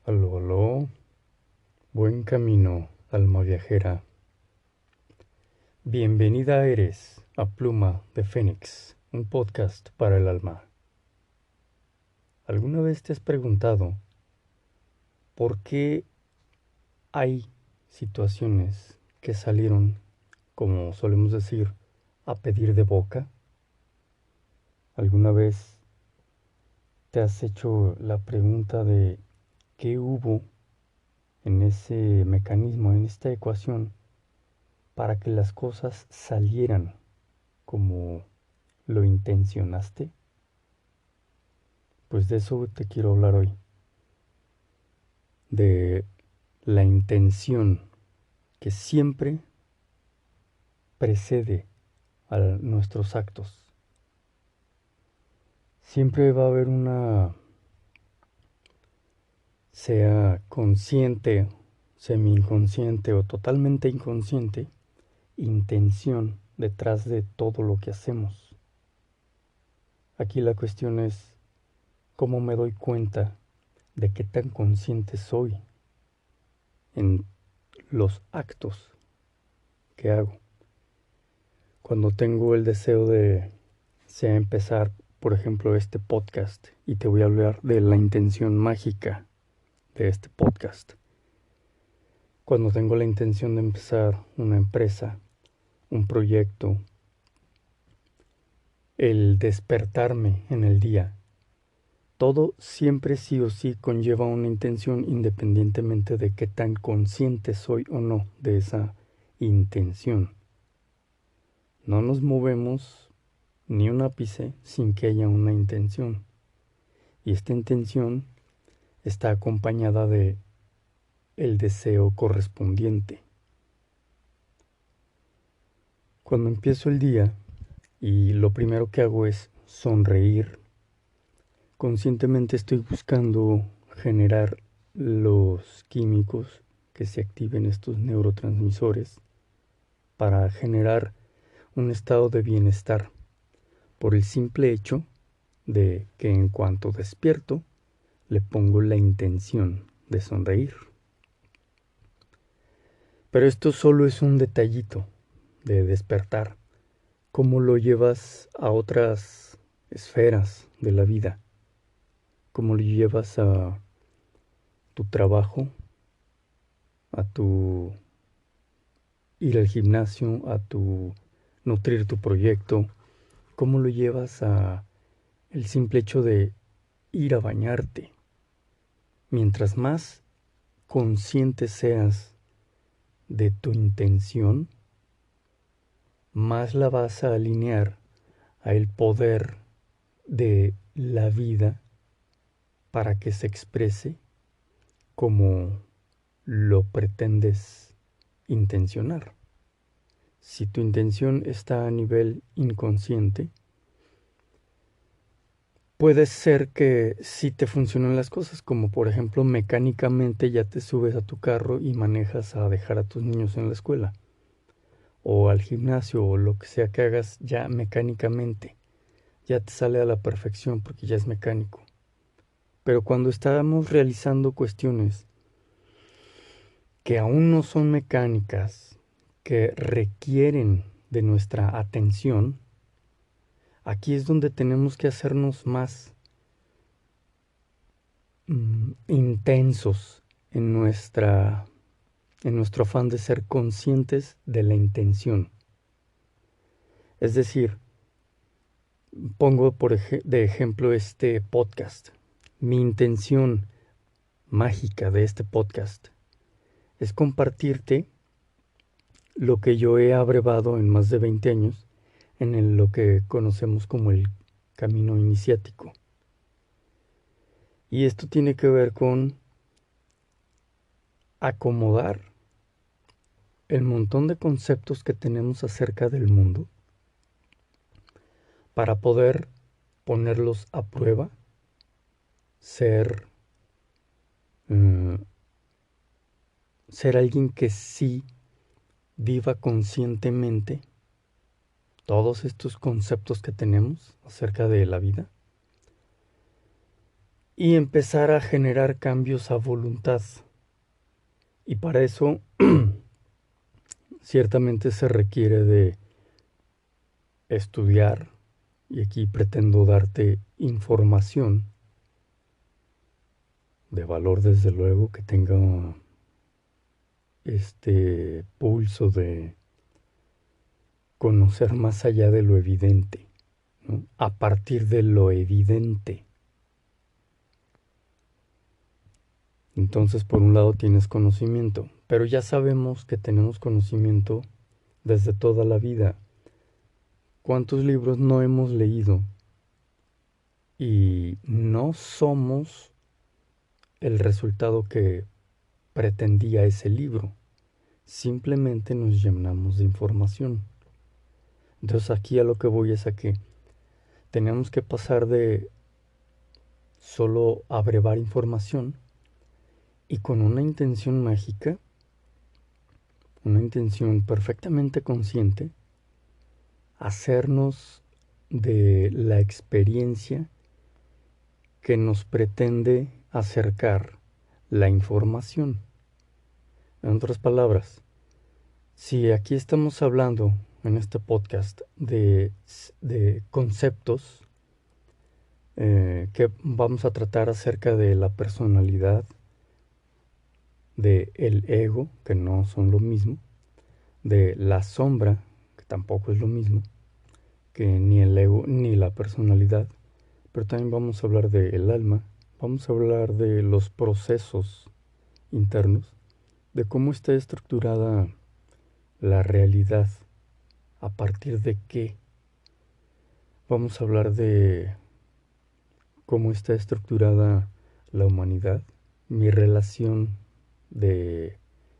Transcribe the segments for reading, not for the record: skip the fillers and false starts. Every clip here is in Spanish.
Aló, aló, buen camino, alma viajera. Bienvenida eres a Pluma de Fénix, un podcast para el alma. ¿Alguna vez te has preguntado por qué hay situaciones que salieron, como solemos decir, a pedir de boca? ¿Alguna vez te has hecho la pregunta de qué hubo en ese mecanismo, en esta ecuación, para que las cosas salieran como lo intencionaste? Pues de eso te quiero hablar hoy, de la intención que siempre precede a nuestros actos. Siempre va a haber una, sea consciente, semi-inconsciente o totalmente inconsciente, intención detrás de todo lo que hacemos. Aquí la cuestión es cómo me doy cuenta de qué tan consciente soy en los actos que hago. Cuando tengo el deseo de sea empezar, por ejemplo, este podcast, y te voy a hablar de la intención mágica de este podcast. Cuando tengo la intención de empezar una empresa, un proyecto, el despertarme en el día, todo siempre sí o sí conlleva una intención independientemente de qué tan consciente soy o no de esa intención. No nos movemos ni un ápice sin que haya una intención. Y esta intención está acompañada de el deseo correspondiente. Cuando empiezo el día y lo primero que hago es sonreír, conscientemente estoy buscando generar los químicos que se activen, estos neurotransmisores, para generar un estado de bienestar por el simple hecho de que en cuanto despierto le pongo la intención de sonreír. Pero esto solo es un detallito de despertar. ¿Cómo lo llevas a otras esferas de la vida? ¿Cómo lo llevas a tu trabajo, a tu ir al gimnasio, a tu nutrir tu proyecto? ¿Cómo lo llevas a el simple hecho de ir a bañarte? Mientras más consciente seas de tu intención, más la vas a alinear a el poder de la vida para que se exprese como lo pretendes intencionar. Si tu intención está a nivel inconsciente, puede ser que sí te funcionen las cosas, como por ejemplo mecánicamente ya te subes a tu carro y manejas a dejar a tus niños en la escuela, o al gimnasio, o lo que sea que hagas ya mecánicamente, ya te sale a la perfección porque ya es mecánico. Pero cuando estamos realizando cuestiones que aún no son mecánicas, que requieren de nuestra atención, aquí es donde tenemos que hacernos más intensos en nuestro afán de ser conscientes de la intención. Es decir, pongo de ejemplo este podcast. Mi intención mágica de este podcast es compartirte lo que yo he abrevado en más de 20 años en lo que conocemos como el camino iniciático. Y esto tiene que ver con acomodar el montón de conceptos que tenemos acerca del mundo para poder ponerlos a prueba, ser alguien que sí viva conscientemente todos estos conceptos que tenemos acerca de la vida, y empezar a generar cambios a voluntad. Y para eso ciertamente se requiere de estudiar, y aquí pretendo darte información de valor, desde luego, que tenga este pulso de conocer más allá de lo evidente, ¿no? A partir de lo evidente. Entonces, por un lado tienes conocimiento, pero ya sabemos que tenemos conocimiento desde toda la vida. ¿Cuántos libros no hemos leído? Y no somos el resultado que pretendía ese libro. Simplemente nos llenamos de información. Entonces aquí a lo que voy es a que tenemos que pasar de solo abrevar información y con una intención mágica, una intención perfectamente consciente, hacernos de la experiencia que nos pretende acercar la información. En otras palabras, si aquí estamos hablando en este podcast de conceptos que vamos a tratar acerca de la personalidad, de el ego, que no son lo mismo, de la sombra, que tampoco es lo mismo, que ni el ego ni la personalidad, pero también vamos a hablar del alma, vamos a hablar de los procesos internos, de cómo está estructurada la realidad, a partir de qué. Vamos a hablar de cómo está estructurada la humanidad, mi relación de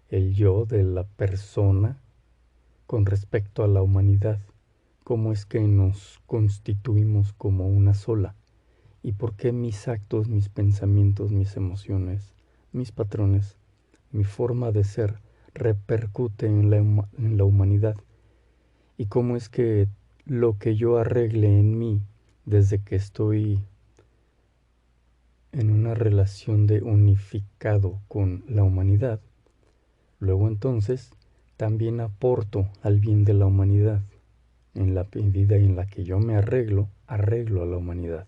el yo, de la persona, con respecto a la humanidad, cómo es que nos constituimos como una sola y por qué mis actos, mis pensamientos, mis emociones, mis patrones, mi forma de ser repercute en la humanidad y cómo es que lo que yo arregle en mí desde que estoy en una relación de unificado con la humanidad, luego entonces también aporto al bien de la humanidad. En la medida en la que yo me arreglo a la humanidad.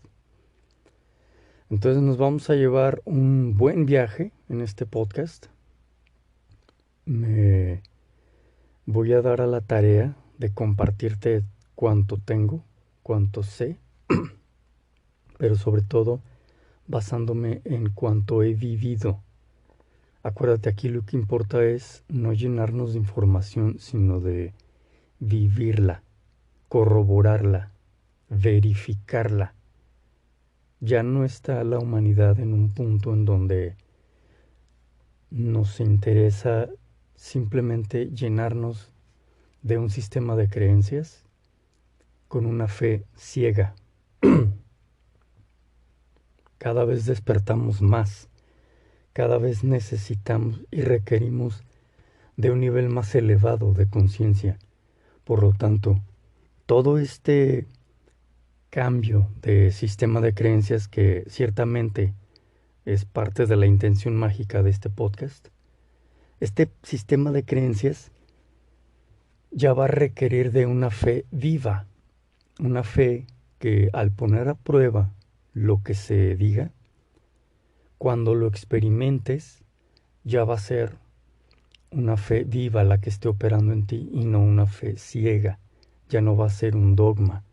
Entonces nos vamos a llevar un buen viaje en este podcast. Me voy a dar a la tarea de compartirte cuánto tengo, cuánto sé, pero sobre todo basándome en cuánto he vivido. Acuérdate, aquí lo que importa es no llenarnos de información, sino de vivirla, corroborarla, verificarla. Ya no está la humanidad en un punto en donde nos interesa simplemente llenarnos de un sistema de creencias con una fe ciega. Cada vez despertamos más, cada vez necesitamos y requerimos de un nivel más elevado de conciencia. Por lo tanto, todo este cambio de sistema de creencias, que ciertamente es parte de la intención mágica de este podcast, este sistema de creencias ya va a requerir de una fe viva, una fe que al poner a prueba lo que se diga, cuando lo experimentes, ya va a ser una fe viva la que esté operando en ti y no una fe ciega. Ya no va a ser un dogma.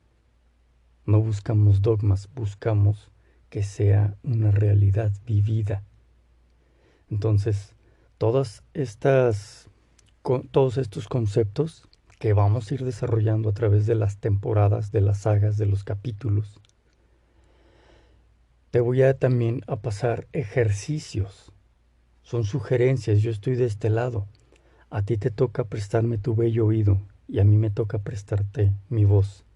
No buscamos dogmas, buscamos que sea una realidad vivida. Entonces, todos estos conceptos que vamos a ir desarrollando a través de las temporadas, de las sagas, de los capítulos, te voy a también a pasar ejercicios. Son sugerencias, yo estoy de este lado. A ti te toca prestarme tu bello oído y a mí me toca prestarte mi voz.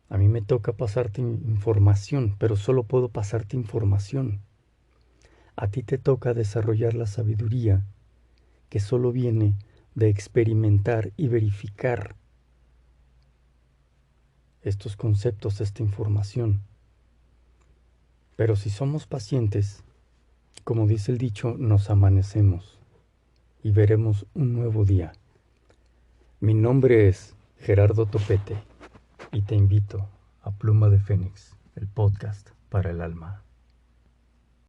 A mí me toca pasarte información, pero solo puedo pasarte información. A ti te toca desarrollar la sabiduría que solo viene de experimentar y verificar estos conceptos, esta información. Pero si somos pacientes, como dice el dicho, nos amanecemos y veremos un nuevo día. Mi nombre es Gerardo Topete y te invito a Pluma de Fénix, el podcast para el alma.